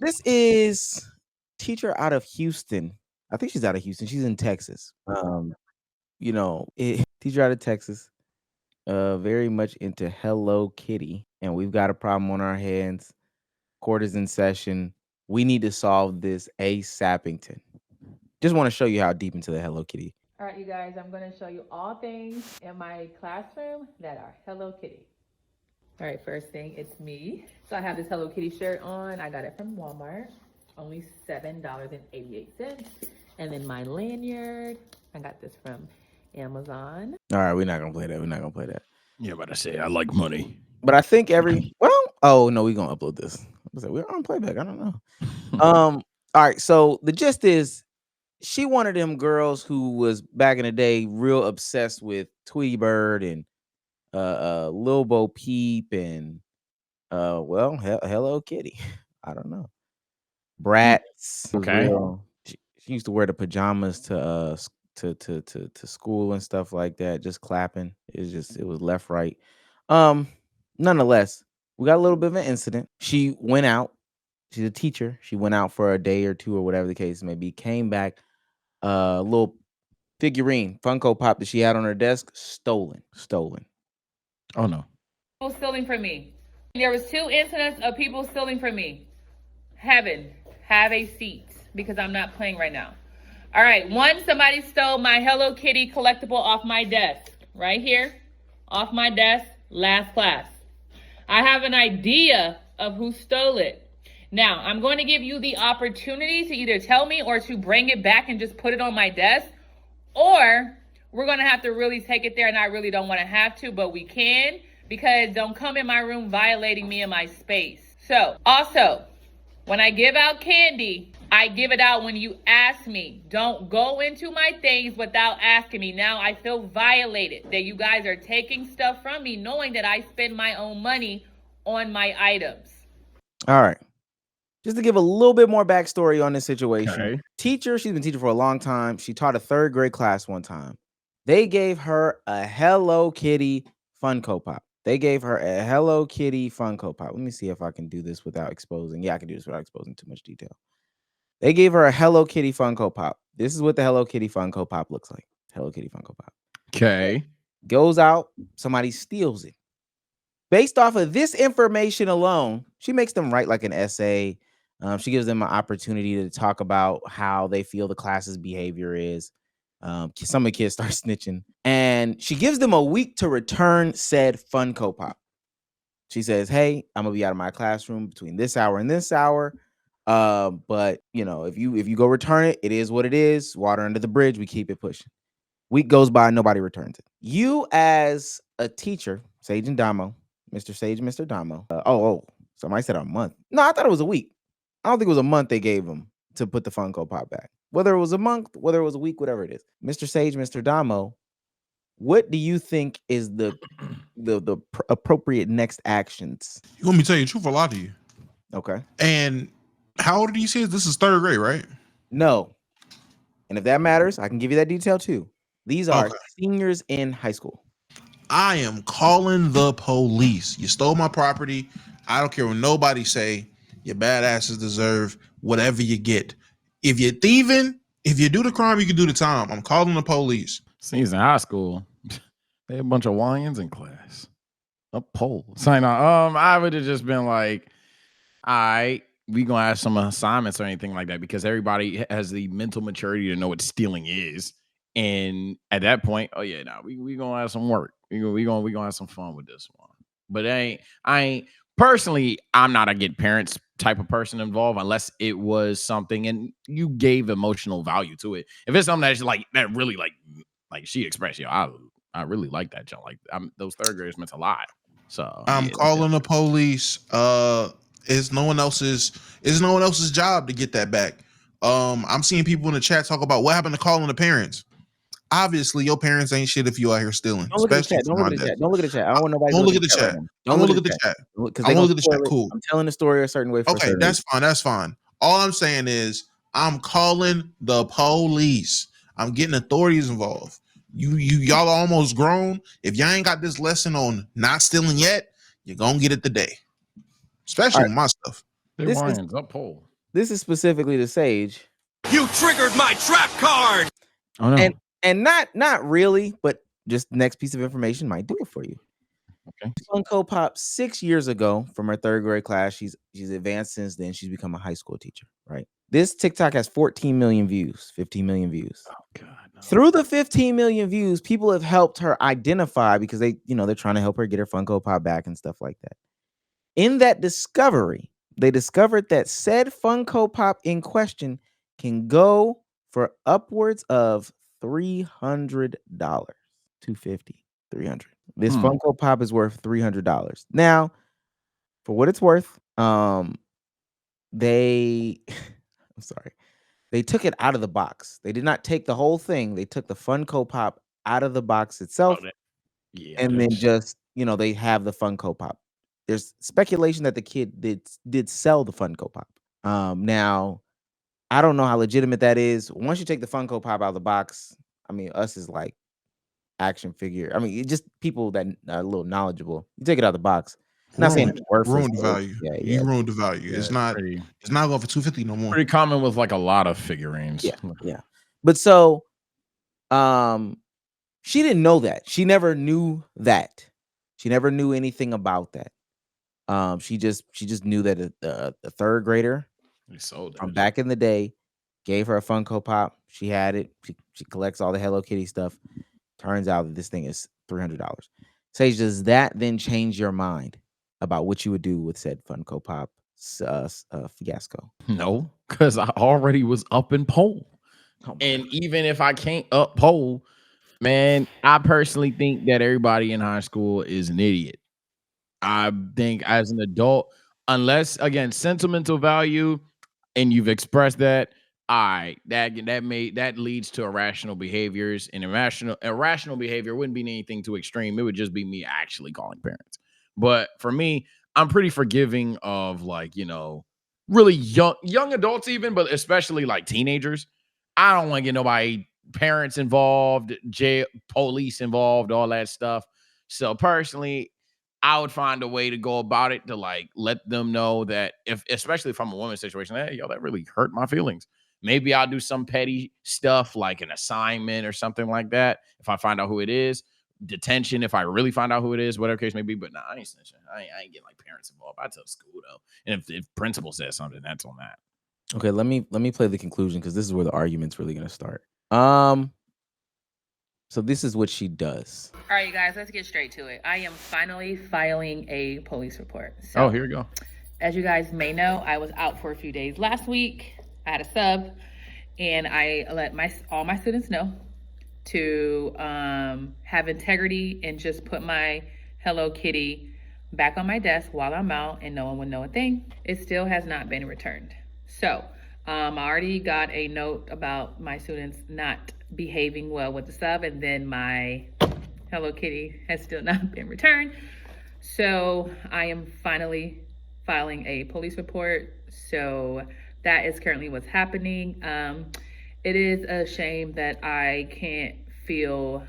This is teacher out of Houston. I think she's out of Houston. She's in Texas. Teacher out of Texas, very much into Hello Kitty, and we've got a problem on our hands. Court is in session. We need to solve this ASAPington. Just want to show you how deep into the Hello Kitty. All right, you guys, I'm going to show you all things in my classroom that are Hello Kitty. All right, first thing, it's me. So I have this Hello Kitty shirt on. I got it from Walmart, only $7.88. And then my lanyard, I got this from Amazon. All right, we're not gonna play that. We're not gonna play that. Yeah, but I say I like money. But I think oh no, we're gonna upload this. We're on playback. I don't know. All right, so the gist is she one of them girls who was back in the day real obsessed with Tweety Bird and Lil Bo Peep and Hello Kitty. I don't know. Bratz. Okay. She used to wear the pajamas to school and stuff like that, just clapping. It was left, right. Nonetheless, we got a little bit of an incident. She went out. She's a teacher. She went out for a day or two or whatever the case may be. Came back, little figurine, Funko Pop that she had on her desk, stolen. Oh no. People stealing from me. There was 2 incidents of people stealing from me. Heaven, have a seat because I'm not playing right now. All right, one, somebody stole my Hello Kitty collectible off my desk. Right here, off my desk, last class. I have an idea of who stole it. Now, I'm going to give you the opportunity to either tell me or to bring it back and just put it on my desk, or we're going to have to really take it there, and I really don't want to have to, but we can, because don't come in my room violating me in my space. So, also, when I give out candy, I give it out when you ask me. Don't go into my things without asking me. Now I feel violated that you guys are taking stuff from me knowing that I spend my own money on my items. All right. Just to give a little bit more backstory on this situation. Okay. Teacher, she's been teaching for a long time. She taught a 3rd grade class one time. They gave her a Hello Kitty Funko Pop. Let me see if I can do this without exposing. Yeah, I can do this without exposing too much detail. They gave her a Hello Kitty Funko Pop. This is what the Hello Kitty Funko Pop looks like. Hello Kitty Funko Pop. Okay. Goes out, somebody steals it. Based off of this information alone, she makes them write like an essay. She gives them an opportunity to talk about how they feel the class's behavior is. Some of the kids start snitching. And she gives them a week to return said Funko Pop. She says, hey, I'm going to be out of my classroom between this hour and this hour. But, if you go return it, it is what it is. Water under the bridge. We keep it pushing. Week goes by. Nobody returns it. You as a teacher, Sage and Damo, Mr. Sage and Mr. Damo. Somebody said a month. No, I thought it was a week. I don't think it was a month they gave them to put the Funko Pop back. Whether it was a month, whether it was a week, whatever it is. Mr. Sage, Mr. Damo, what do you think is the appropriate next actions? You want me to tell you the truth or lie to you? Okay. And how old do you say this is 3rd grade, right? No. And if that matters, I can give you that detail too. These are seniors in high school. I am calling the police. You stole my property. I don't care what nobody say. Your badasses deserve whatever you get. If you're thieving, if you do the crime, you can do the time. I'm calling the police. Seniors in high school, they had a bunch of YNs in class. A poll. Sign on. I would have just been like, all right, we gonna have some assignments or anything like that, because everybody has the mental maturity to know what stealing is. And at that point, we gonna have some work. We gonna have some fun with this one. But I ain't personally, I'm not a get parents type of person involved unless it was something and you gave emotional value to it. If it's something that's that really like she expressed, I really like that junk. Like those 3rd graders meant a lot. So I'm calling the police. It's no one else's job to get that back. I'm seeing people in the chat talk about what happened to calling the parents. Obviously, your parents ain't shit if you out here stealing. Don't look at the chat. Don't look at the chat. I don't want nobody. Don't look at the chat. Don't look at the chat. I want to look at the chat. Cool. I'm telling the story a certain way. Okay, that's fine. That's fine. All I'm saying is I'm calling the police. I'm getting authorities involved. Y'all are almost grown. If y'all ain't got this lesson on not stealing yet, you're gonna get it today. Especially with my stuff. They're YNs up pole. this is specifically to Sage. You triggered my trap card. Oh no. And not really, but just next piece of information might do it for you. Okay. Funko Pop 6 years ago from her 3rd grade class. She's advanced since then. She's become a high school teacher, right? This TikTok has 14 million views, 15 million views. Oh God. No. Through the 15 million views, people have helped her identify because they're trying to help her get her Funko Pop back and stuff like that. In that discovery, they discovered that said Funko Pop in question can go for upwards of $300, $250, $300. This Funko Pop is worth $300. Now, for what it's worth, they I'm sorry. They took it out of the box. They did not take the whole thing. They took the Funko Pop out of the box itself, and then just they have the Funko Pop. There's speculation that the kid did sell the Funko Pop. Now, I don't know how legitimate that is. Once you take the Funko Pop out of the box, I mean, us is like action figure. I mean, just people that are a little knowledgeable. You take it out of the box. I'm not saying it's worthless. Ruined the value. Yeah. You ruined the value. Yeah, it's not going for $250 no more. Pretty common with like a lot of figurines. Yeah. But so she didn't know that. She never knew that. She never knew anything about that. She just knew that a 3rd grader from back in the day gave her a Funko Pop. She had it. She collects all the Hello Kitty stuff. Turns out that this thing is $300. Sage, does that then change your mind about what you would do with said Funko Pop fiasco? No, because I already was up in poll. And even if I can't up poll, man, I personally think that everybody in high school is an idiot. I think as an adult, unless again sentimental value, and you've expressed that, that leads to irrational behaviors, and irrational behavior wouldn't be anything too extreme. It would just be me actually calling parents. But for me, I'm pretty forgiving of really young adults even, but especially like teenagers. I don't want to get nobody, parents involved, jail, police involved, all that stuff. So personally, I would find a way to go about it to let them know that especially if I'm a woman's situation, hey, that really hurt my feelings. Maybe I'll do some petty stuff like an assignment or something like that. If I find out who it is, detention. If I really find out who it is, whatever case may be. But I ain't snitching. I ain't getting parents involved. I tell school though, and if principal says something, that's on that. Okay, let me play the conclusion because this is where the argument's really gonna start. So this is what she does. All right, you guys, let's get straight to it. I am finally filing a police report. So, here we go. As you guys may know, I was out for a few days last week. I had a sub, and I let all my students know to have integrity and just put my Hello Kitty back on my desk while I'm out, and no one would know a thing. It still has not been returned. So I already got a note about my students not behaving well with the sub, and then my Hello Kitty has still not been returned. So I am finally filing a police report. So that is currently what's happening. It is a shame that I can't feel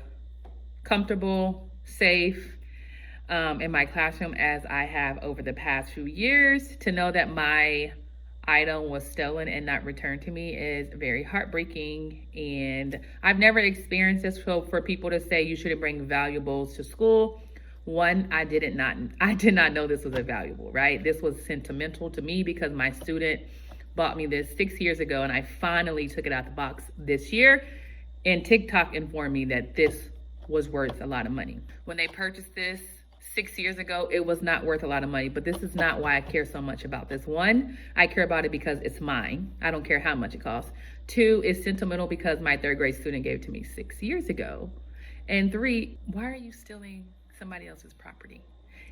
comfortable, safe in my classroom as I have over the past few years. To know that my item was stolen and not returned to me is very heartbreaking, and I've never experienced this. So for people to say you shouldn't bring valuables to school, one, I did not know this was a valuable, right? This was sentimental to me because my student bought me this 6 years ago, and I finally took it out the box this year, and TikTok informed me that this was worth a lot of money. When they purchased this 6 years ago, it was not worth a lot of money, but this is not why I care so much about this. One, I care about it because it's mine. I don't care how much it costs. Two, it's sentimental because my 3rd grade student gave it to me 6 years ago. And three, why are you stealing somebody else's property?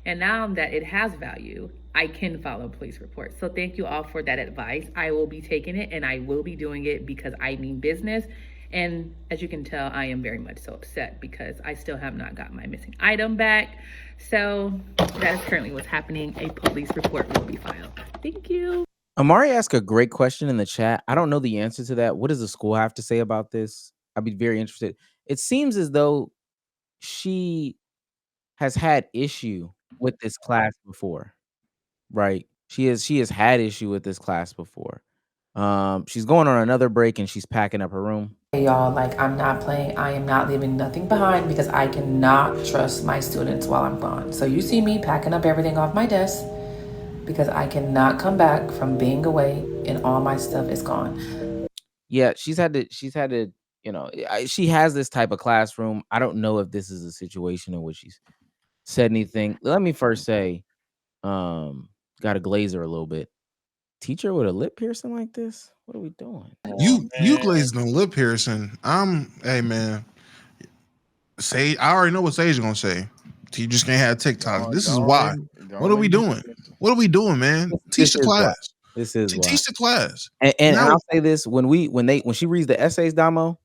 And now that it has value, I can file a police report. So thank you all for that advice. I will be taking it, and I will be doing it because I mean business. And as you can tell, I am very much so upset because I still have not got my missing item back. So that is currently what's happening. A police report will be filed. Thank you. Amari asked a great question in the chat. I don't know the answer to that. What does the school have to say about this? I'd be very interested. It seems as though she has had issue with this class before, right? She has had issue with this class before. She's going on another break and she's packing up her room. Hey y'all, like I'm not playing. I am not leaving nothing behind because I cannot trust my students while I'm gone. So you see me packing up everything off my desk because I cannot come back from being away and all my stuff is gone. Yeah, she's had to, she has this type of classroom. I don't know if this is a situation in which she's said anything. Let me first say, gotta glaze her a little bit. Teacher with a lip piercing like this? What are we doing? You glazing a lip piercing. Hey man. I already know what Sage gonna say. Teachers can't have TikToks. This is why. What are we doing? What are we doing, man? Teach the class. This is why. Teach the class. And I'll say this: when she reads the essays, Damo,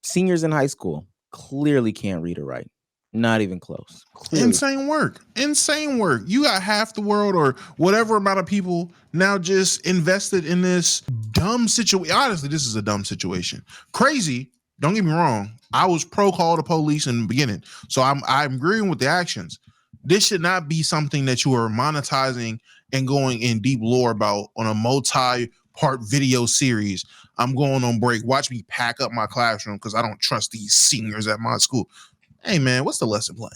seniors in high school clearly can't read or write. Not even close. Clearly. Insane work. You got half the world or whatever amount of people now just invested in this dumb situation. Honestly, this is a dumb situation. Crazy. Don't get me wrong. I was pro call the police in the beginning. So I'm agreeing with the actions. This should not be something that you are monetizing and going in deep lore about on a multi-part video series. I'm going on break. Watch me pack up my classroom because I don't trust these seniors at my school. Hey man, what's the lesson plan?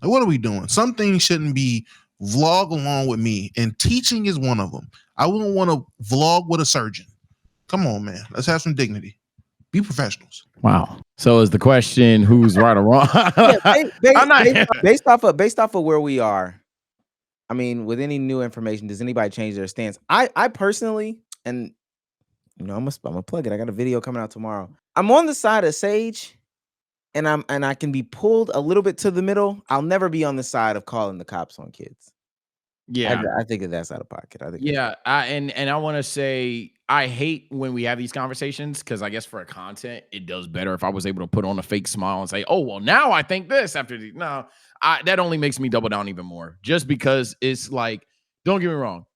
Like, what are we doing? Some things shouldn't be vlog along with me, and teaching is one of them. I wouldn't want to vlog with a surgeon. Come on, man. Let's have some dignity. Be professionals. Wow. So is the question who's right or wrong? Based off of where we are, I mean, with any new information, does anybody change their stance? I personally, and I'm gonna plug it. I got a video coming out tomorrow. I'm on the side of Sage. And I can be pulled a little bit to the middle. I'll never be on the side of calling the cops on kids. Yeah, I think that's out of pocket. I think. Yeah, and I want to say I hate when we have these conversations because I guess for content it does better if I was able to put on a fake smile and say, "Oh well, now I think this." That only makes me double down even more. Just because it's like, don't get me wrong,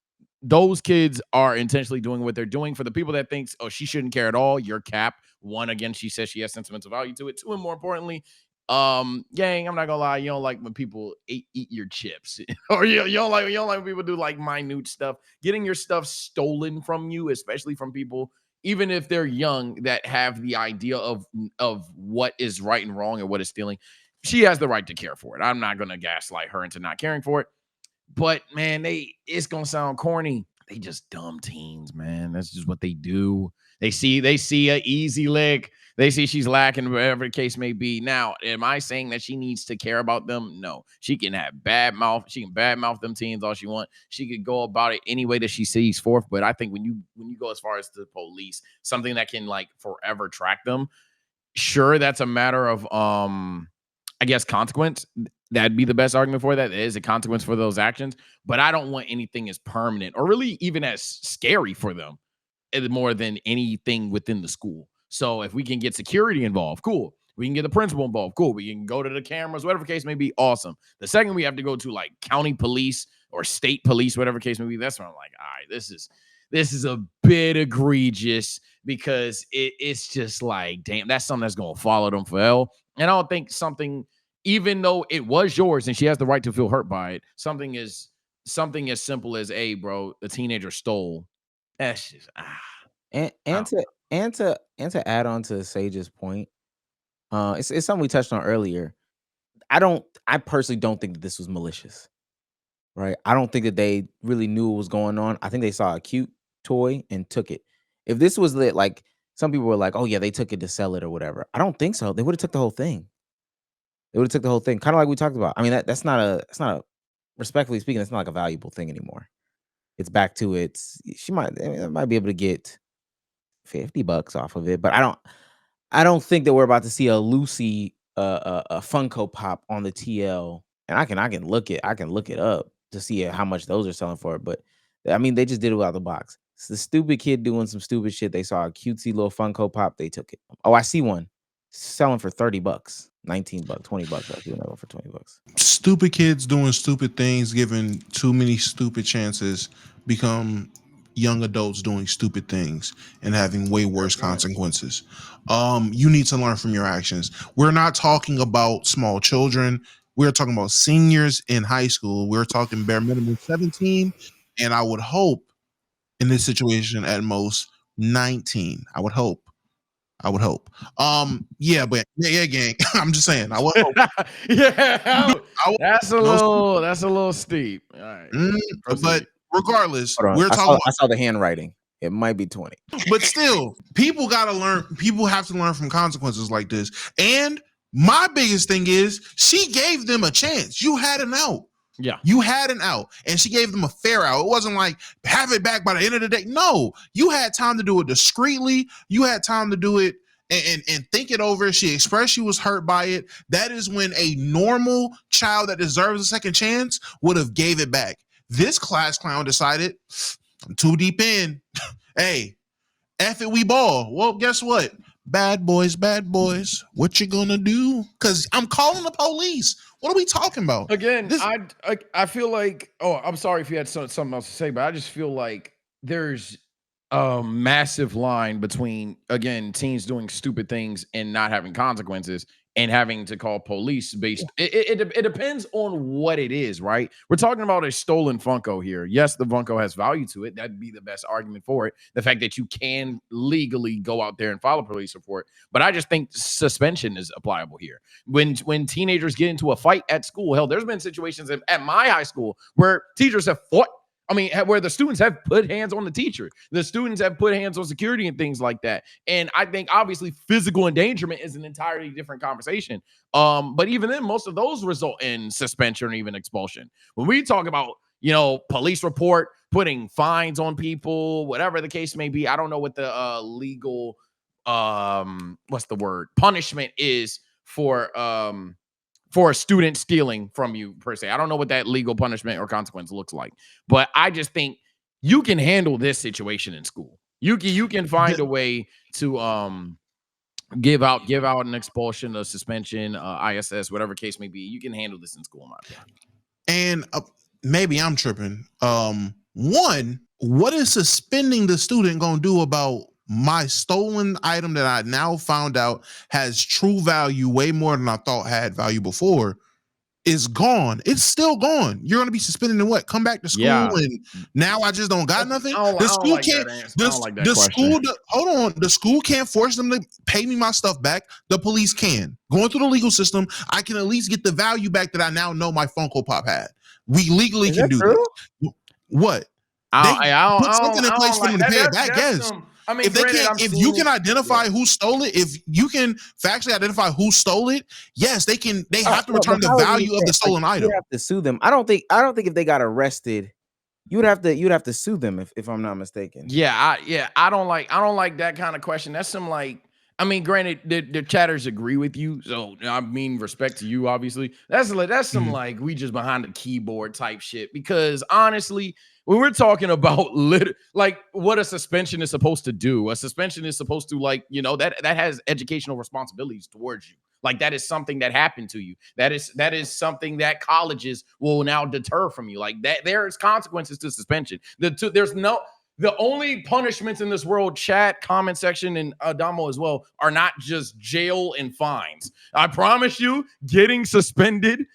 those kids are intentionally doing what they're doing. For the people that thinks, "Oh, she shouldn't care at all," you're cap. One, again, she says she has sentimental value to it. Two, and more importantly, gang, I'm not gonna lie, you don't like when people eat your chips, or you don't like when people do like minute stuff. Getting your stuff stolen from you, especially from people, even if they're young, that have the idea of what is right and wrong and what is stealing. She has the right to care for it. I'm not gonna gaslight her into not caring for it. But man, it's gonna sound corny. They just dumb teens, man. That's just what they do. They see a easy lick. They see she's lacking, whatever the case may be. Now, am I saying that she needs to care about them? No. She can have bad mouth. She can bad mouth them teens all she wants. She could go about it any way that she sees forth. But I think when you go as far as the police, something that can like forever track them, sure, that's a matter of I guess consequence. That'd be the best argument for that. There is a consequence for those actions. But I don't want anything as permanent or really even as scary for them more than anything within the school. So if we can get security involved, cool. We can get the principal involved, cool. We can go to the cameras, whatever case may be, awesome. The second we have to go to like county police or state police, whatever case may be, that's when I'm like, all right, this is a bit egregious because it's just like, damn, that's something that's going to follow them for hell. And I don't think something, even though it was yours and she has the right to feel hurt by it, something as simple as, hey, bro, the teenager stole. That's just and to add on to Sage's point, it's something we touched on earlier. I personally don't think that this was malicious, right? I don't think that they really knew what was going on. I think they saw a cute toy and took it. If this was lit, like some people were like, "Oh yeah, they took it to sell it or whatever." I don't think so. They would have took the whole thing. Kind of like we talked about. I mean, that's not a respectfully speaking, that's not like a valuable thing anymore. It's back to she might be able to get $50 off of it, but I don't think that we're about to see a Lucy a Funko Pop on the TL, and I can look it up to see how much those are selling for. But I mean, they just did it out of the box. It's the stupid kid doing some stupid shit. They saw a cutesy little Funko Pop, they took it. Oh, I see one selling for $30, $19, $20. I see another one for $20. Stupid kids doing stupid things, given too many stupid chances, become young adults doing stupid things and having way worse consequences. You need to learn from your actions. We're not talking about small children. We're talking about seniors in high school. We're talking bare minimum 17. And I would hope in this situation at most 19. I would hope. Yeah, but yeah, gang. I'm just saying. I would hope. Yeah, I would- that's a little steep. All right, but proceed. regardless, Hold on. we're I talking saw, about, I saw the handwriting. It might be 20. but still, people gotta learn. People have to learn from consequences like this. And my biggest thing is she gave them a chance. You had an out. Yeah. You had an out, and she gave them a fair out. It wasn't like have it back by the end of the day. No, you had time to do it discreetly. You had time to do it and think it over. She expressed she was hurt by it. That is when a normal child that deserves a second chance would have gave it back. This class clown decided, I'm too deep in. Hey, F it, we ball. Well, guess what? Bad boys, what you gonna do? Because I'm calling the police. What are we talking about? Again, This- I feel like, oh, I'm sorry if you had something else to say, but I just feel like there's a massive line between, again, teens doing stupid things and not having consequences and having to call police based. It depends on what it is, right? We're talking about a stolen Funko here. Yes, the Funko has value to it. That'd be the best argument for it. The fact that you can legally go out there and file a police report. But I just think suspension is applicable here. When teenagers get into a fight at school, hell, there's been situations at my high school where teachers have fought. I mean, where the students have put hands on the teacher. The students have put hands on security and things like that. And I think obviously physical endangerment is an entirely different conversation. But even then, most of those result in suspension or even expulsion. When we talk about, police report, putting fines on people, whatever the case may be, I don't know what the legal punishment is for a student stealing from you per se. I don't know what that legal punishment or consequence looks like, but I just think you can handle this situation in school. You can find a way to give out an expulsion, a suspension, ISS, whatever case may be. You can handle this in school, in my opinion. And maybe I'm tripping. One, what is suspending the student gonna do about my stolen item that I now found out has true value way more than I thought had value before? Is gone. It's still gone. You're gonna be suspended in what? Come back to school and now I just don't got nothing. The school can't. The school. Hold on. The school can't force them to pay me my stuff back. The police can. Going through the legal system, I can at least get the value back that I now know my Funko Pop had. We legally can do that. What? I put something in place for them to pay it back. Yes. I mean, if you can identify who stole it, if you can factually identify who stole it, yes, they can. They have to return the value of the stolen item. You have to sue them. I don't think if they got arrested, you'd have to sue them if I'm not mistaken. I don't like that kind of question. That's some like. I mean, granted, the chatters agree with you, so I mean, respect to you, obviously. That's some like we just behind the keyboard type shit. Because honestly, when we're talking about like what a suspension is supposed to do, a suspension is supposed to that has educational responsibilities towards you. Like that is something that happened to you. That is something that colleges will now deter from you. Like that, there's consequences to suspension. The only punishments in this world, chat, comment section, and Adamo as well, are not just jail and fines. I promise you, getting suspended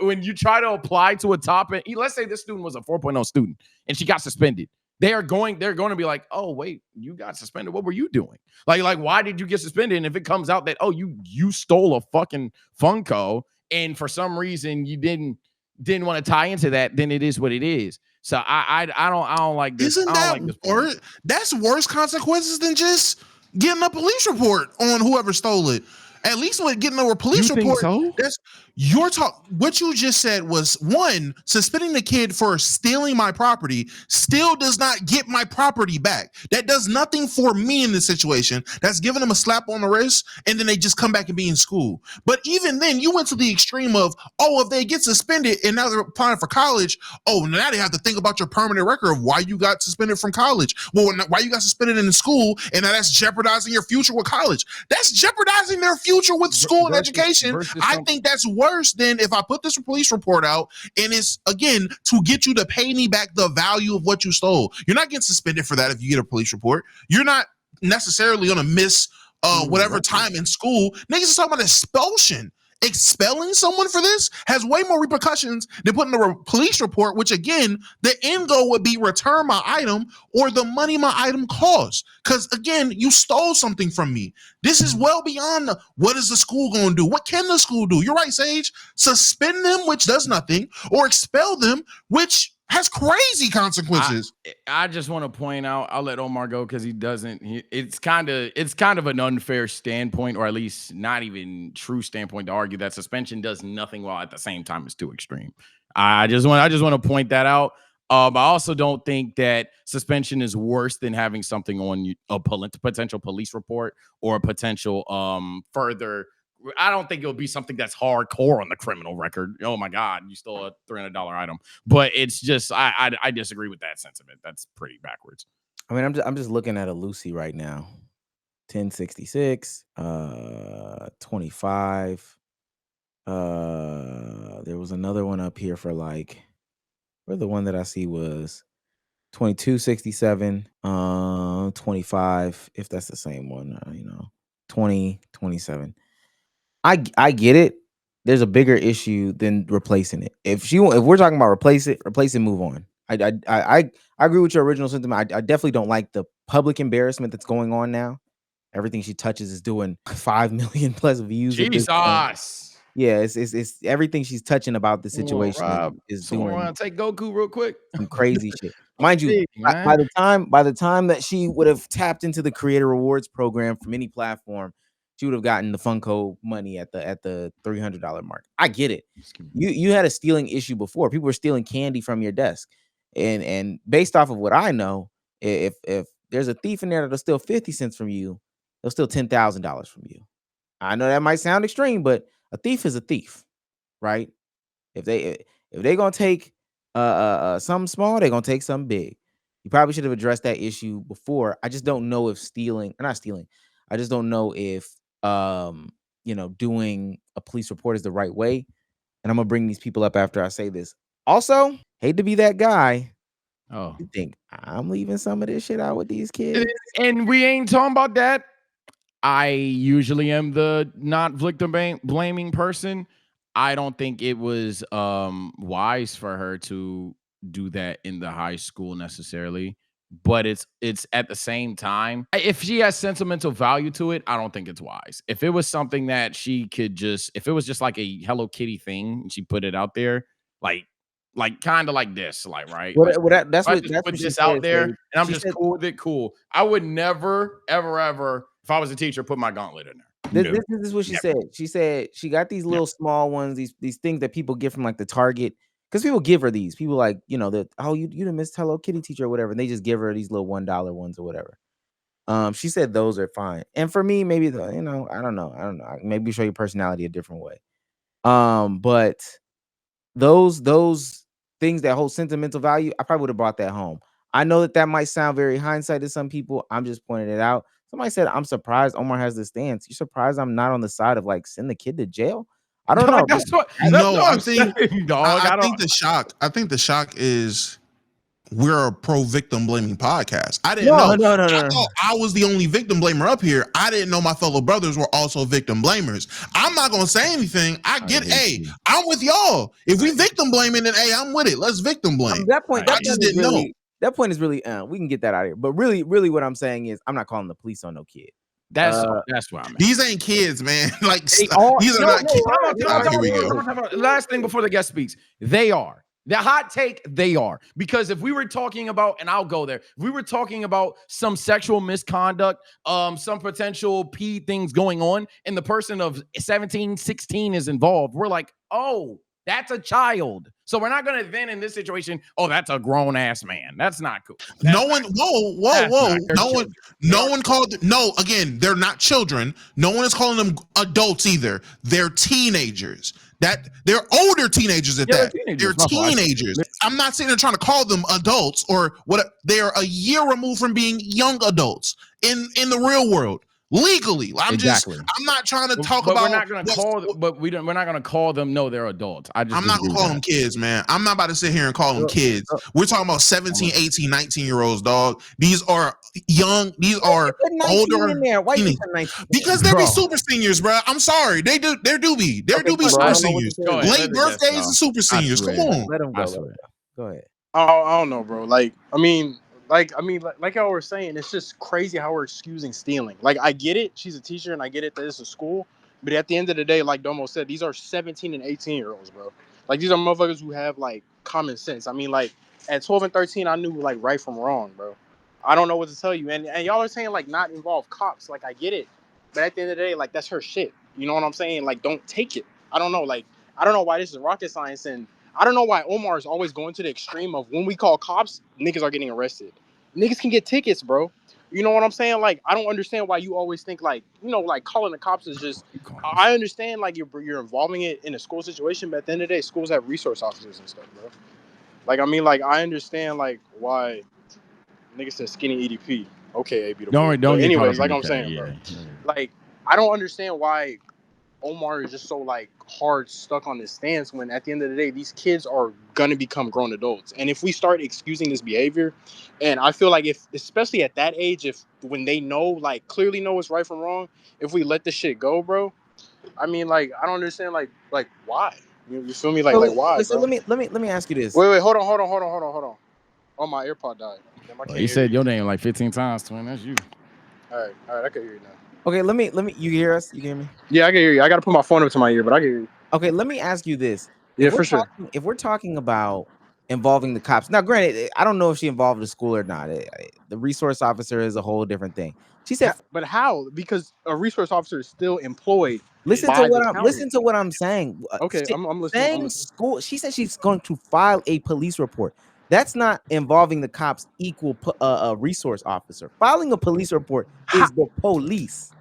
when you try to apply to a top end, let's say this student was a 4.0 student and she got suspended. They're going to be like, oh, wait, you got suspended. What were you doing? Like, why did you get suspended? And if it comes out that, oh, you stole a fucking Funko and for some reason you didn't want to tie into that, then it is what it is. So I don't like this. Isn't that worse? That's worse consequences than just getting a police report on whoever stole it. At least with getting a police report, that's your talk. What you just said was one, suspending the kid for stealing my property still does not get my property back. That does nothing for me in this situation. That's giving them a slap on the wrist, and then they just come back and be in school. But even then, you went to the extreme of, if they get suspended and now they're applying for college, now they have to think about your permanent record of why you got suspended from college. Well, why you got suspended in school, and now that's jeopardizing your future with college. That's jeopardizing their future with school and education. I think that's worse than if I put this police report out and it's again to get you to pay me back the value of what you stole. You're not getting suspended for that if you get a police report. You're not necessarily gonna miss whatever time in school. Niggas is talking about expulsion. expelling someone for this has way more repercussions than putting a police report, which again, the end goal would be return my item or the money my item costs. Because again, you stole something from me. This is well beyond what is the school going to do? What can the school do? You're right, Sage. Suspend them, which does nothing, or expel them, which has crazy consequences. I just want to point out, I'll let Omar go because he doesn't. It's kind of an unfair standpoint, or at least not even true standpoint, to argue that suspension does nothing while at the same time it's too extreme. I just want to point that out. I also don't think that suspension is worse than having something on a potential police report or a potential further. I don't think it'll be something that's hardcore on the criminal record. Oh my God, you stole a $300 item. But it's just, I disagree with that sentiment. That's pretty backwards. I mean, I'm just looking at a Lucy right now. 1066, 25. There was another one up here for like, where the one that I see was 2267, 25, if that's the same one, 2027. I get it. There's a bigger issue than replacing it. If we're talking about replace it, move on. I agree with your original sentiment. I definitely don't like the public embarrassment that's going on now. Everything she touches is doing 5 million plus views. Jesus. Yeah, it's everything she's touching about the situation is doing. Take Goku real quick. Some crazy shit. Mind you, by the time that she would have tapped into the creator rewards program from any platform, she would have gotten the Funko money at the $300 mark. I get it. You had a stealing issue before. People were stealing candy from your desk, and based off of what I know, if there's a thief in there that'll steal 50 cents from you, they'll steal $10,000 from you. I know that might sound extreme, but a thief is a thief, right? If they gonna take something small, they're gonna take something big. You probably should have addressed that issue before. I just don't know if I just don't know if doing a police report is the right way. And I'm gonna bring these people up after I say this. Also, hate to be that guy. Oh, You think I'm leaving some of this shit out with these kids? and we ain't talking about that. I usually am the not victim blaming person. I don't think it was wise for her to do that in the high school necessarily. But it's at the same time, if she has sentimental value to it, I don't think it's wise. If it was something that she could if it was just like a Hello Kitty thing, and she put it out there, like kind of like this, like, right? That's what put she this said, out there, Sage. and I'm She just said- cool with it. Cool. I would never, ever, if I was a teacher, put my gauntlet in there. This is what she said. She said she got these little small ones, these things that people get from like the Target. Because people give her these. People like, that, you didn't miss Hello Kitty teacher or whatever. And they just give her these little $1 ones or whatever. She said those are fine. And for me, maybe I don't know. Maybe show your personality a different way. But those things that hold sentimental value, I probably would have brought that home. I know that might sound very hindsight to some people. I'm just pointing it out. Somebody said, I'm surprised Omar has this stance. You surprised I'm not on the side of like send the kid to jail? I don't know. I think the shock is we're a pro victim blaming podcast. I didn't know. No. I thought I was the only victim blamer up here. I didn't know my fellow brothers were also victim blamers. I'm not gonna say anything. I'm with y'all. If we victim blaming, then I'm with it. Let's victim blame. That point, I just didn't know. That point is really we can get that out of here. But really, what I'm saying is I'm not calling the police on no kid. That's what I mean. These ain't kids, man. Like these are not kids. Here we go. Last thing before the guest speaks. They are. The hot take, they are. Because if we were talking about, and I'll go there, if we were talking about some sexual misconduct, some potential P things going on, and the person of 17, 16 is involved, we're like, oh, that's a child. So we're not going to then in this situation, oh, that's a grown ass man. That's not cool. Again, they're not children. No one is calling them adults either. They're teenagers. They're older teenagers at that. They're teenagers. I'm not sitting there trying to call them adults or what. They are a year removed from being young adults in the real world. legally. I'm not trying to talk but about. We're not gonna call. But we're not gonna call them. No, they're adults. I'm not gonna call them kids, man. I'm not about to sit here and call them kids. We're talking about 17, 18, 19-year-olds, dog. These are young. These are older. In there? Why you put 19? Because they be super seniors, bro. I'm sorry. There do be super seniors. Late birthdays and super seniors. Come on. Let them go. Go ahead. I don't know, bro. Like y'all were saying, it's just crazy how we're excusing stealing. Like, I get it. She's a teacher, and I get it that it's a school. But at the end of the day, like Domo said, these are 17 and 18-year-olds, bro. Like, these are motherfuckers who have, like, common sense. I mean, like, at 12 and 13, I knew, like, right from wrong, bro. I don't know what to tell you. And y'all are saying, like, not involve cops. Like, I get it. But at the end of the day, like, that's her shit. You know what I'm saying? Like, don't take it. I don't know. Like, I don't know why this is rocket science. And I don't know why Omar is always going to the extreme of when we call cops, niggas are getting arrested. Niggas can get tickets, bro. You know what I'm saying? Like, I don't understand why you always think, like, you know, like, calling the cops is just... I understand, like, you're involving it in a school situation, but at the end of the day, schools have resource officers and stuff, bro. Like, I mean, like, I understand, like, why niggas said skinny EDP. Okay, AB. Don't anyways, like I'm saying, bro. Like, I don't understand why Omar is just so, like, hard stuck on this stance when at the end of the day, these kids are gonna become grown adults. And if we start excusing this behavior, and I feel like if, especially at that age, when they know, like, clearly know what's right from wrong, if we let this shit go, bro, I mean, like, I don't understand, like why? You feel me? Like why? Listen, bro? let me ask you this. Wait, hold on. Oh, my AirPod died. You said your name like 15 times, twin. That's you. All right, I can hear you now. Okay, let me. You hear us? You hear me? Yeah, I can hear you. I gotta put my phone up to my ear, but I can hear you. Okay, let me ask you this. Yeah, for sure. If we're talking about involving the cops, now, granted, I don't know if she involved the school or not. The resource officer is a whole different thing. She said, but how? Because a resource officer is still employed. Listen to what I'm saying. Okay, I'm listening. School. She said she's going to file a police report. That's not involving the cops equal a resource officer. Filing a police report is the police.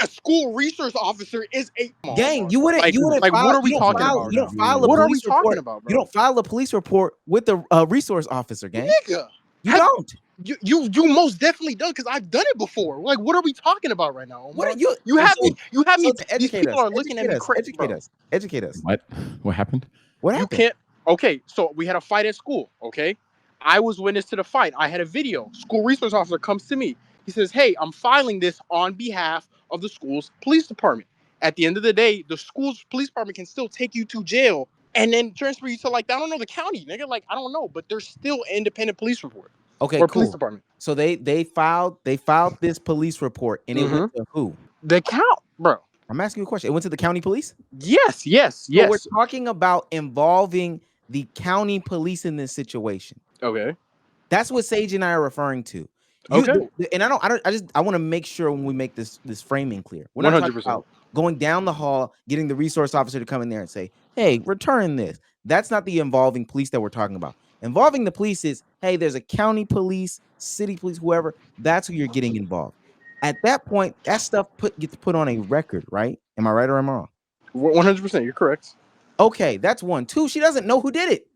A school resource officer is a gang. You wouldn't. Like, what are we talking about? You don't file a police report. Bro? You don't file a police report with the resource officer, gang. Nigga, you don't. You most definitely done, because I've done it before. Like, what are we talking about right now? What are you? You have me. These people are looking at me crazy. Educate us. What happened? What happened? You can't. Okay, so we had a fight at school. Okay, I was witness to the fight. I had a video. School resource officer comes to me. He says, "Hey, I'm filing this on behalf of the school's police department." At the end of the day, the school's police department can still take you to jail and then transfer you to, like, I don't know, the county, nigga. Like, I don't know, but there's still an independent police report. Okay, or cool. Police department. So they filed this police report, and it went to who? The count, bro. I'm asking you a question. It went to the county police? Yes. So we're talking about involving the county police in this situation. Okay. That's what Sage and I are referring to. Okay. And I want to make sure when we make this framing clear. We're not talking about going down the hall, getting the resource officer to come in there and say, "Hey, return this." That's not the involving police that we're talking about. Involving the police is, hey, there's a county police, city police, whoever. That's who you're getting involved. At that point, that stuff gets put on a record, right? Am I right or am I wrong? 100%. You're correct. Okay, that's one. Two, she doesn't know who did it.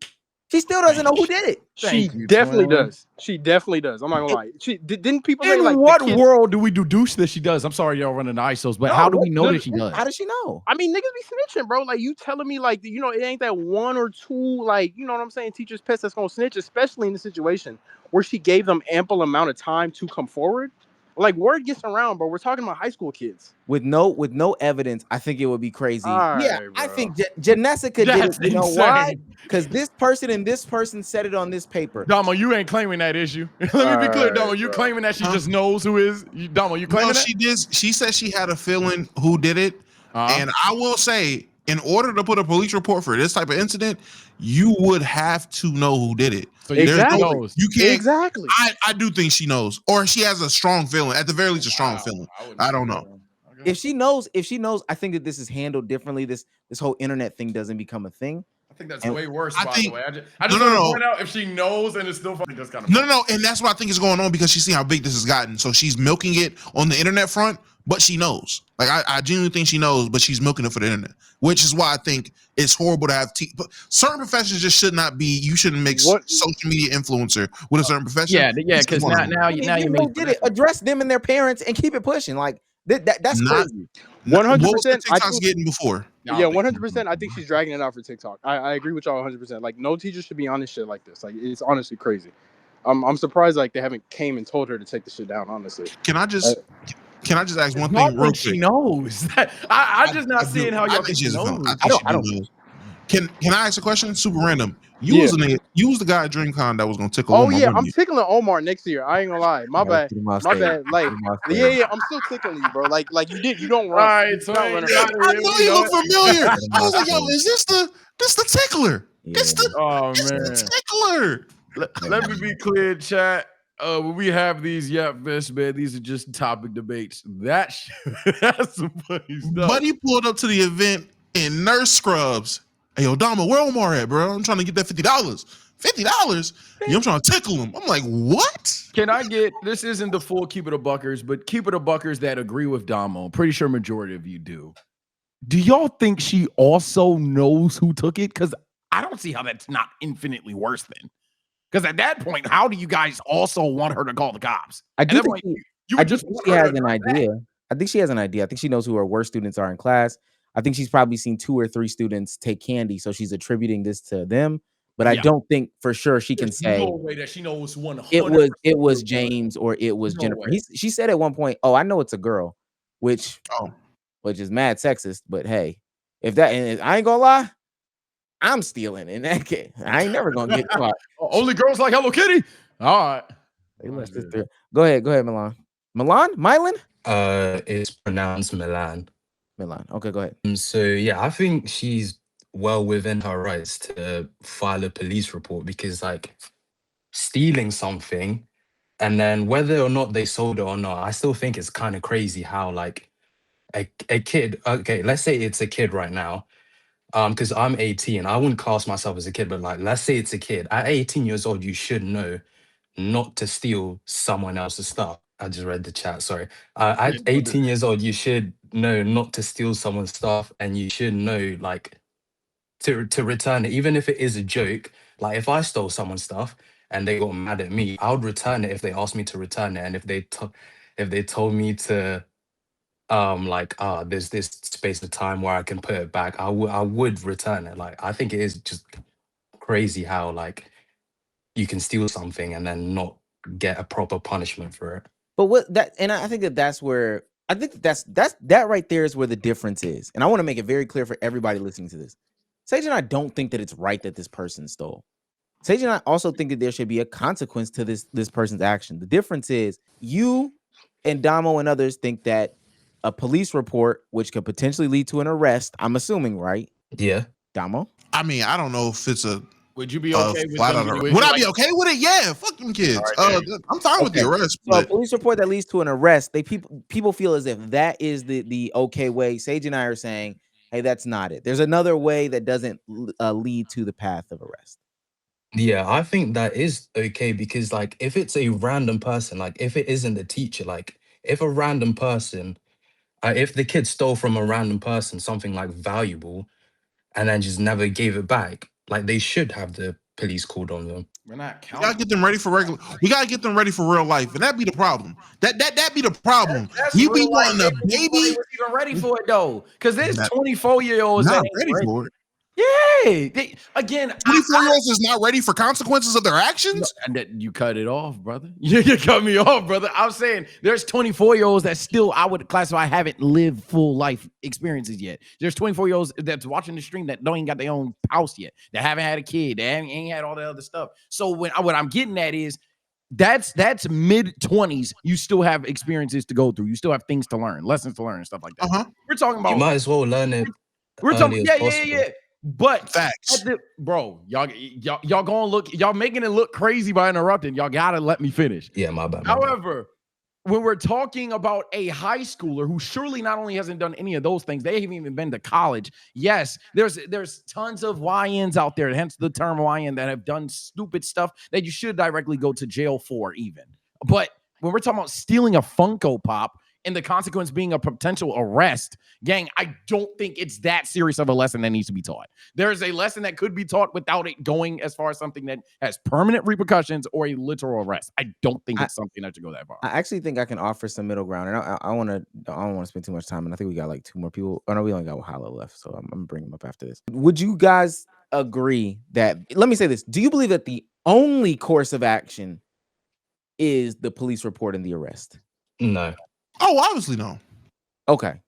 She still doesn't know who did it. She definitely does. She definitely does. I'm not gonna lie. Didn't people say, in like, what world do we deduce that she does? I'm sorry, y'all running the ISOs, but how do we know that she does? How does she know? I mean, niggas be snitching, bro. Like, you telling me, like, you know, it ain't that one or two, like, you know what I'm saying, teacher's pets that's gonna snitch, especially in the situation where she gave them ample amount of time to come forward. Like, word gets around, bro. We're talking about high school kids with no evidence. I think it would be crazy. Right, I think Jessica did it. You know why? Because this person and this person said it on this paper. Damo, you ain't claiming that issue. Let me be clear, Damo. You claiming that she just knows who is? Damo, you claiming that? She did. She said she had a feeling who did it, and I will say, in order to put a police report for this type of incident, you would have to know who did it. So exactly. You can't. Exactly. I do think she knows, or she has a strong feeling. At the very least, a strong feeling. I don't know. If she knows, I think that this is handled differently. This whole internet thing doesn't become a thing. I think that's way worse. By the way, I just want to point out, if she knows and it's still funny, just kind of no, and that's what I think is going on, because she's seen how big this has gotten. So she's milking it on the internet front, but she knows. Like I genuinely think she knows, but she's milking it for the internet, which is why I think it's horrible to have certain professions just should not be. You shouldn't mix social media influencer with a certain profession. Yeah, because now you did it. Address them and their parents and keep it pushing. Like that's crazy. 100%. TikTok's getting before. Yeah, 100%. I think she's dragging it out for TikTok. I agree with y'all 100%. Like, no teacher should be on this shit like this. Like, it's honestly crazy. I'm surprised like they haven't came and told her to take the shit down. Honestly, Can I just ask one thing real quick? She knows. I'm just not seeing how y'all think she knows. I don't know. Can I ask a question? Super random. You was the guy at DreamCon that was gonna tickle. Oh yeah, I'm tickling Omar next year. I ain't gonna lie. My bad. My bad. Like yeah, I'm still tickling you, bro. Like you don't run. All right, so I know you look familiar. I was like, yo, is this the tickler? Yeah. It's the tickler. Let me be clear, chat. When we have these fest, man, these are just topic debates. That's some funny stuff. Buddy pulled up to the event in nurse scrubs. Hey, yo, Dama, where Omar at, bro? I'm trying to get that $50. $50? Yeah, I'm trying to tickle him. I'm like, what? Can I get, this isn't the full Keep It a Buckers, but Keep It a Buckers that agree with Damo. I'm pretty sure majority of you do. Do y'all think she also knows who took it? Because I don't see how that's not infinitely worse than. Because at that point, how do you guys also want her to call the cops? I do think she has an idea. I think she has an idea. I think she knows who her worst students are in class. I think she's probably seen 2 or 3 students take candy, so she's attributing this to them. But I don't think for sure she can say no way that she knows 100%. It was James or it was Jennifer. She said at one point, "Oh, I know it's a girl," which is mad sexist. But hey, if that, and I ain't gonna lie, I'm stealing in that case. I ain't never gonna get caught. Only girls like Hello Kitty. All right. Go ahead, Milan. Milan? It's pronounced Milan. Okay, go ahead. So yeah, I think she's well within her rights to file a police report because like stealing something and then whether or not they sold it or not, I still think it's kind of crazy how like a kid, okay, let's say it's a kid right now. Because I'm 18, I wouldn't class myself as a kid, but like let's say it's a kid. At 18 years old, you should know not to steal someone else's stuff. I just read the chat, sorry. At 18 years old, you should know not to steal someone's stuff and you should know like to return it, even if it is a joke. Like if I stole someone's stuff and they got mad at me, I would return it if they asked me to return it. And if they told me to there's this space of time where I can put it back, I would return it. Like I think it is just crazy how like you can steal something and then not get a proper punishment for it. But I think that's where I think that right there is where the difference is. And I want to make it very clear for everybody listening to this. Sage and I don't think that it's right that this person stole. Sage and I also think that there should be a consequence to this person's action. The difference is you and Damo and others think that a police report, which could potentially lead to an arrest, I'm assuming, right? Yeah. Damo? I mean, I don't know if it's a. Would you be okay with them? Would I be okay with it? Yeah, fuck them kids. Right, I'm fine with the arrest. So a police report that leads to an arrest, people feel as if that is the okay way. Sage and I are saying, hey, that's not it. There's another way that doesn't lead to the path of arrest. Yeah, I think that is okay because like if it's a random person, like if it isn't the teacher, like if a random person, if the kid stole from a random person something like valuable and then just never gave it back, like they should have the police called on them. We're not counting. We gotta get them ready for regular. We gotta get them ready for real life, and that be the problem. That be the problem. You be wanting a baby. Was even ready for it though, because there's 24-year-olds not ready for it. Yeah, 24-year-olds is not ready for consequences of their actions. No, you cut it off, brother. You cut me off, brother. I'm saying there's 24-year-olds that still I would classify haven't lived full life experiences yet. There's 24-year-olds that's watching the stream that don't even got their own house yet, that haven't had a kid, that ain't had all that other stuff. So what I'm getting at is that's mid-20s. You still have experiences to go through. You still have things to learn, lessons to learn, and stuff like that. We're talking about. You might as well learn it. We're talking. Yeah. But facts, bro, y'all gonna look, y'all making it look crazy by interrupting. Y'all gotta let me finish. Yeah, my bad. However, when we're talking about a high schooler who surely not only hasn't done any of those things, they haven't even been to college. Yes, there's tons of YNs out there, hence the term YN, that have done stupid stuff that you should directly go to jail for even. But when we're talking about stealing a Funko Pop and the consequence being a potential arrest, gang, I don't think it's that serious of a lesson that needs to be taught. There is a lesson that could be taught without it going as far as something that has permanent repercussions or a literal arrest. I don't think it's something that should go that far. I actually think I can offer some middle ground, and I don't want to spend too much time. And I think we got like 2 more people. Oh no, we only got Wahala left, so I'm gonna bring him up after this. Would you guys agree that? Let me say this: do you believe that the only course of action is the police report and the arrest? No. Oh, obviously no. Okay,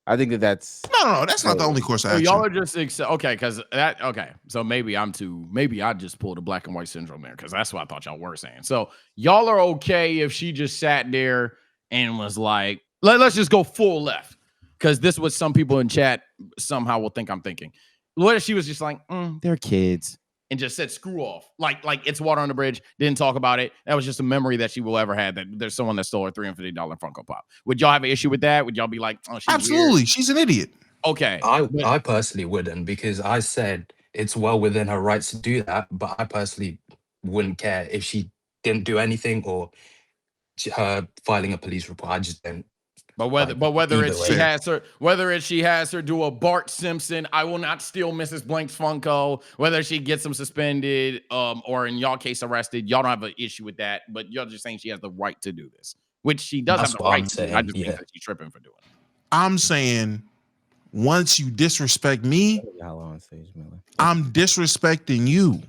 I think that's No. That's not the only course of So action. y'all are just okay, because that So maybe I just pulled a black and white syndrome there, because that's what I thought y'all were saying. So y'all are okay if she just sat there and was like, let's just go full left, because this was some people in chat somehow will think I'm thinking. What if she was just like, they're kids, and just said screw off, like it's water on the bridge, didn't talk about it. That was just a memory that she will ever have, that there's someone that stole her $350 Funko Pop. Would y'all have an issue with that? Would y'all be like, oh, she's Absolutely, weird? she's an idiot. Okay, I personally wouldn't, because I said it's well within her rights to do that, but I personally wouldn't care if she didn't do anything or her filing a police report. I just don't. But whether either she way. has her do a Bart Simpson, I will not steal Mrs. Blank's Funko, whether she gets them suspended, or in y'all case arrested, y'all don't have an issue with that. But you're just saying she has the right to do this, which she does That's have the what I'm right to. saying, I just yeah. think that she's tripping for doing it. I'm saying once you disrespect me, how long stage, Miller. I'm disrespecting you.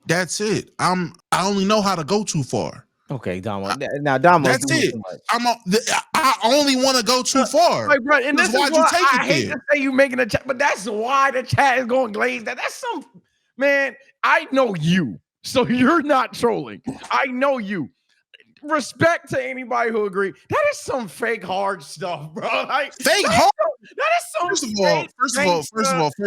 That's it. I only know how to go too far. Okay, Damo. Now, Damo. That's it. I only want to go too far. Like, bro, and this is Why'd why you take I it hate there? to say you making a chat, but that's why the chat is going glazed. That's some man. I know you, so you're not trolling. I know you. Respect to anybody who agree. That is some fake hard stuff, bro. Like, Fake hard. That is some First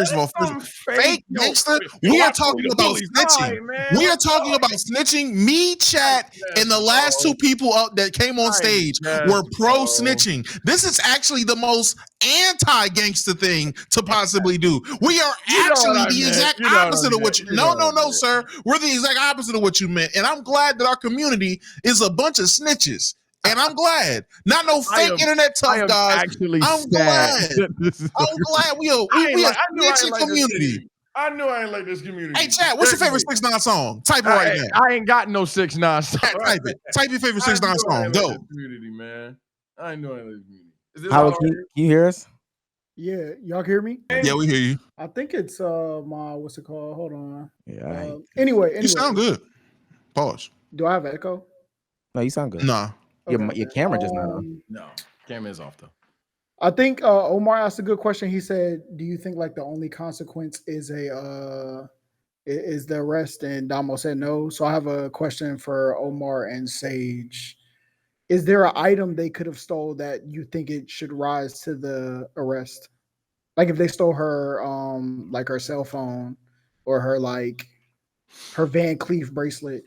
of all, fake gangster. We are talking about snitching. We are talking about snitching. Me, chat, and the last 2 people up that came on stage were pro snitching. This is actually the most anti-gangster thing to possibly do. We are actually the exact opposite of what you. No, sir. We're the exact opposite of what you meant, and I'm glad that our community is a bunch of snitches. And I'm glad, not no fake internet tough guys. I'm glad. I'm glad we a snitching community. I knew I ain't like this community. Hey, chat, what's your favorite 6ix9ine song? Type it right now. I ain't got no 6ix9ine song. Type it. Type your favorite 6ix9ine song. Go. Community, man. I know I like this community. Is this How all can you hear us? Yeah, y'all can hear me? Yeah, we hear you. I think it's my what's it called? Hold on. Yeah. Anyway, You sound good. Pause. Do I have an echo? No, you sound good. Nah. Your camera just not on. No, camera is off though. I think Omar asked a good question. He said, "Do you think like the only consequence is the arrest?" And Damo said no. So I have a question for Omar and Sage. Is there an item they could have stole that you think it should rise to the arrest? Like if they stole her like her cell phone or her Van Cleef bracelet.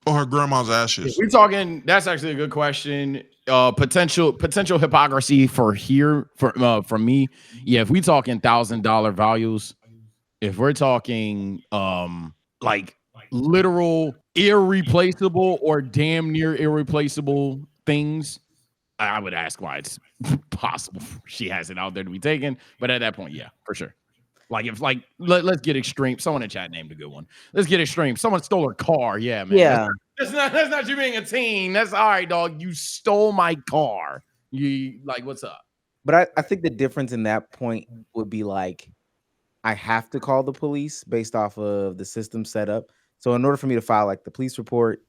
Or her grandma's ashes. We talking. That's actually a good question. Potential hypocrisy for me. Yeah, if we talking $1,000 values, if we're talking like literal irreplaceable or damn near irreplaceable things, I would ask why it's possible she has it out there to be taken. But at that point, yeah, for sure. Like if let's get extreme. Someone in chat named a good one. Let's get extreme. Someone stole her car. Yeah, man. Yeah. That's not you being a teen. That's all right, dog. You stole my car. You like what's up? But I think the difference in that point would be like, I have to call the police based off of the system set up. So in order for me to file like the police report,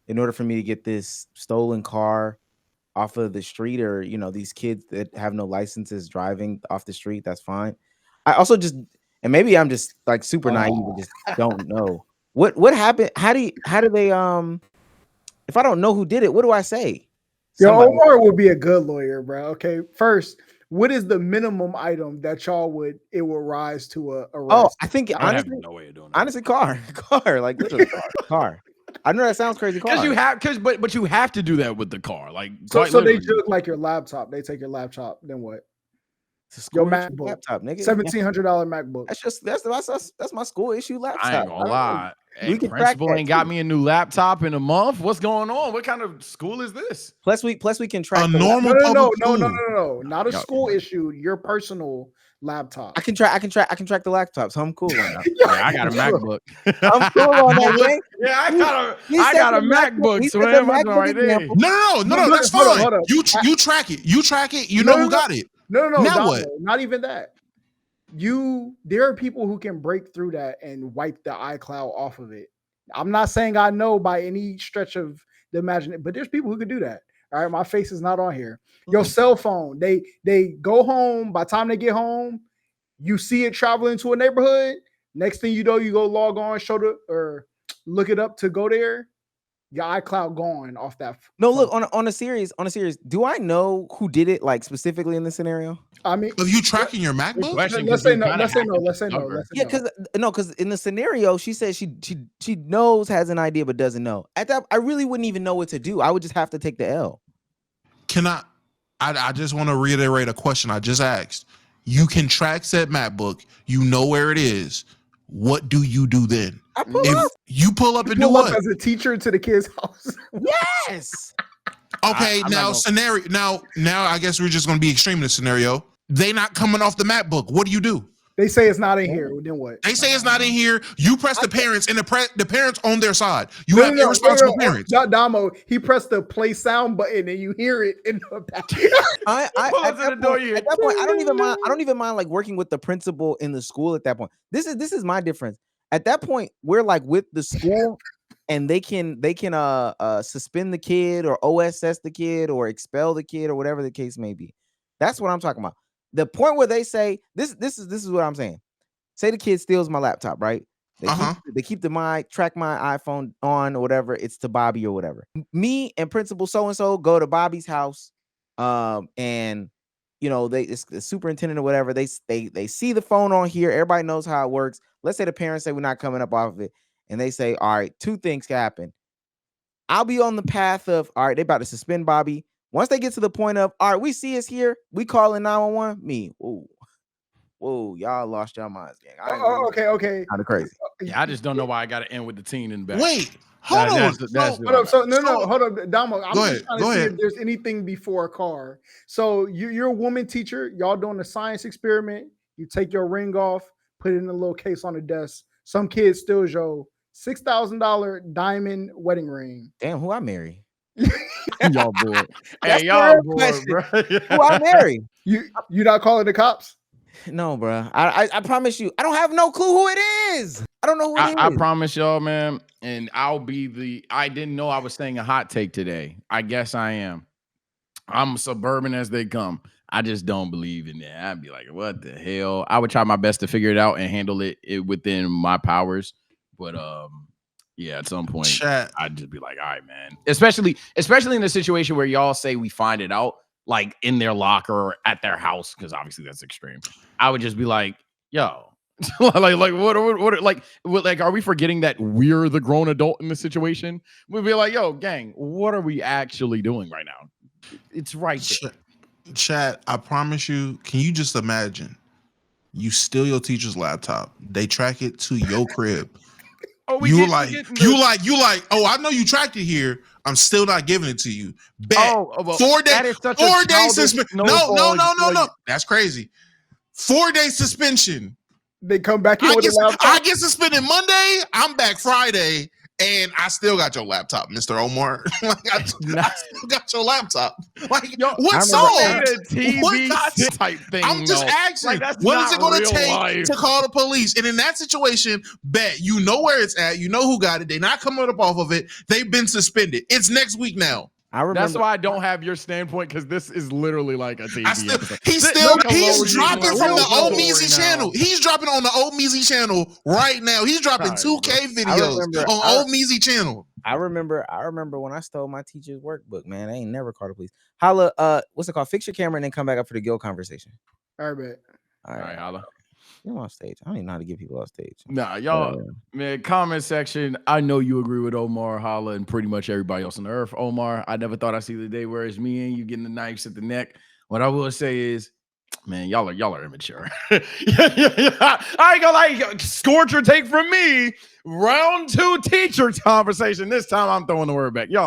in order for me to get this stolen car off of the street, or these kids that have no licenses driving off the street, that's fine. I also just, and maybe I'm just like super naive and just don't know what happened. How do they if I don't know who did it, what do I say? Yo, Omar would be a good lawyer, bro. Okay, first, what is the minimum item that y'all would rise to a arrest? Oh, I think I have honestly, no way of doing that. honestly, car, like literally car. I know that sounds crazy. Because you have, but you have to do that with the car. Like so quite they literally. took like your laptop. They take your laptop. Then what? It's a school Your issue MacBook, laptop, nigga. $1,700 MacBook. That's just that's my school issue laptop. I ain't gonna lie. Hey, We can track principal that ain't got too. me a new laptop in a month. What's going on? What kind of school is this? Plus we can track A the laptop. normal No, public school. not a Yo. school issue. Your personal laptop. I can track the laptop, so I'm cool on that. Yeah, I got a MacBook. I'm cool on that, gang. Yeah, I He got said a the MacBook, he said Swim. the I'm MacBook right there. example. No, No, that's hold fine. up. You track it. You track it. You No, know no, who got it. No, Now Damo, what? not even that. There are people who can break through that and wipe the iCloud off of it. I'm not saying I know by any stretch of the imagination, but there's people who can do that. All right, my face is not on here. Your cell phone, they go home. By the time they get home, you see it traveling to a neighborhood. Next thing you know, you go log on, or look it up to go there. Your iCloud gone off that. No, phone. look on a serious. Do I know who did it like specifically in this scenario? I mean, Of you tracking your MacBook? question, let's 'cause say you no. kinda Let's say no. hacked Let's say the no. number. Let's say Yeah, no. because in the scenario, she said she knows, has an idea, but doesn't know. At that, I really wouldn't even know what to do. I would just have to take the L. Can I just want to reiterate a question I just asked. You can track said MacBook. You know where it is. What do you do then? I pull If up. you pull up and do Pull up what? as a teacher to the kid's house. Yes. Okay, I'm not now gonna- scenario. Now I guess we're just going to be extreme in this scenario. They not coming off the MacBook. What do you do? They say it's not in here. Then what? They say it's not in here. You press the parents, and the parents on their side. You have irresponsible parents. Damo, he pressed the play sound button and you hear it in the back. I Pull at up to that the door, point, you- at that point, I don't even mind like working with the principal in the school at that point. This is my difference. At that point, we're like with the school, and they can suspend the kid or OSS the kid or expel the kid or whatever the case may be. That's what I'm talking about. The point where they say this is what I'm saying. Say the kid steals my laptop, right? They keep track my iPhone on or whatever. It's to Bobby or whatever. Me and Principal so and so go to Bobby's house, and you know it's the superintendent or whatever. They see the phone on here. Everybody knows how it works. Let's say the parents say we're not coming up off of it, and they say, all right, two things can happen. I'll be on the path of, all right, they about to suspend Bobby. Once they get to the point of, all right, we see us here, we call in 911. Me, whoa, y'all lost your minds, gang. Okay. Kind of crazy. Yeah, I just don't know why I got to end with the teen in the back. Wait, hold on. Hold up. So hold up, Damo. I'm Go just ahead, trying to go see ahead. if there's anything before a car. So you're a woman teacher. Y'all doing a science experiment. You take your ring off, put it in a little case on the desk. Some kid steals your $6,000 diamond wedding ring. Damn, who I marry? Y'all bored. That's Hey, y'all the bored, question. bro. Who I marry? You not calling the cops? No, bro. I promise you, I don't have no clue who it is. I don't know who it is. I promise y'all, man. And I didn't know I was saying a hot take today. I guess I am. I'm suburban as they come. I just don't believe in that. I'd be like, what the hell? I would try my best to figure it out and handle it within my powers. But yeah, at some point, Chat. I'd just be like, all right, man. Especially in the situation where y'all say we find it out, like in their locker or at their house, because obviously that's extreme. I would just be like, yo, like what are we forgetting that we're the grown adult in this situation? We'd be like, yo, gang, what are we actually doing right now? It's right there. Chat, I promise you, can you just imagine? You steal your teacher's laptop. They track it to your crib. Oh, You like, oh, I know you tracked it here. I'm still not giving it to you. Bet. well, 4 that days. is such 4 a days childish, suspension. No. That's crazy. 4 days suspension. They come back in I with get, a laptop. I get suspended Monday. I'm back Friday, and I still got your laptop, Mr. Omar. Like, I still got your laptop. Like, what song? What type thing. I'm just asking. Like, that's what is it not going to real take life. to call the police? And in that situation, bet you know where it's at. You know who got it. They're not coming up off of it. They've been suspended. It's next week now. I remember. That's why I don't have your standpoint, because this is literally like a TV episode. He's dropping from the old Meezy channel. He's dropping on the old Meezy channel right now. He's dropping 2K videos on old Meezy channel. I remember when I stole my teacher's workbook, man. I ain't never called the police. Holla, what's it called? Fix your camera and then come back up for the Gil conversation. All right, bet. All right, holla. You're on stage. I don't even know how to get people off stage. Nah, y'all, man, comment section. I know you agree with Omar, Holla, and pretty much everybody else on the earth. Omar, I never thought I'd see the day where it's me and you getting the knives at the neck. What I will say is, Man, y'all are immature. I ain't gonna lie. Scorcher take from me. Round 2 teacher conversation. This time I'm throwing the word back. Y'all.